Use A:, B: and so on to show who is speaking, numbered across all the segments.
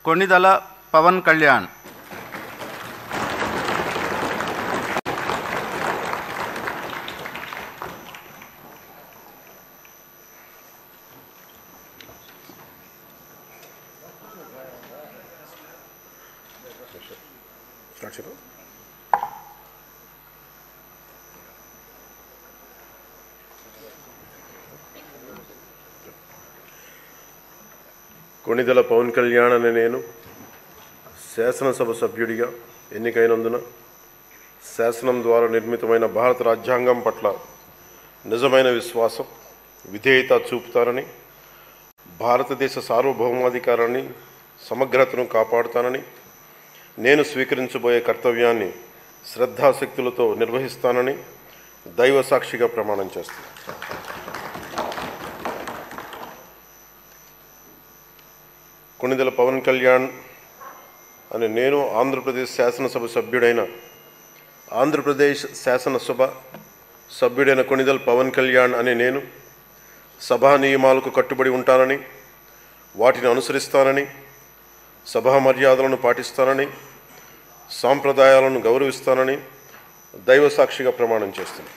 A: కొణిదల పవన్ కళ్యాణ్,
B: కొణిదెల పవన్ కళ్యాణ్ అనే నేను శాసనసభ సభ్యుడిగా ఎన్నికైనందున శాసనం ద్వారా నిర్మితమైన భారత రాజ్యాంగం పట్ల నిజమైన విశ్వాసం, విధేయత చూపుతానని, భారతదేశ సార్వభౌమాధికారాన్ని, సమగ్రతను కాపాడుతానని, నేను స్వీకరించబోయే కర్తవ్యాన్ని శ్రద్ధాశక్తులతో నిర్వహిస్తానని దైవ సాక్షిగా ప్రమాణం చేస్తాను. కొణిదెల పవన్ కళ్యాణ్ అని నేను ఆంధ్రప్రదేశ్ శాసనసభ సభ్యుడైన కొణిదెల పవన్ కళ్యాణ్ అని నేను సభా నియమాలకు కట్టుబడి ఉంటానని, వాటిని అనుసరిస్తానని, సభా మర్యాదలను పాటిస్తానని, సాంప్రదాయాలను గౌరవిస్తానని దైవ సాక్షిగా ప్రమాణం చేస్తున్నాను.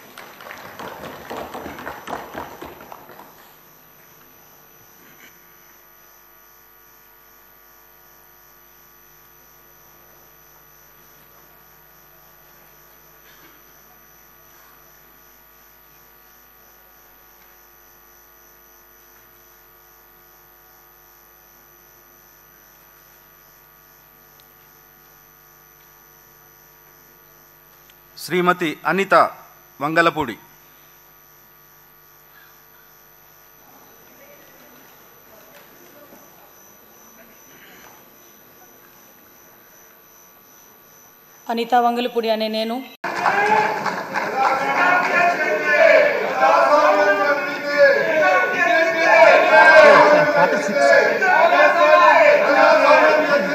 A: శ్రీమతి అనిత వంగలపూడి,
C: అనిత వంగలపూడి అనే నేను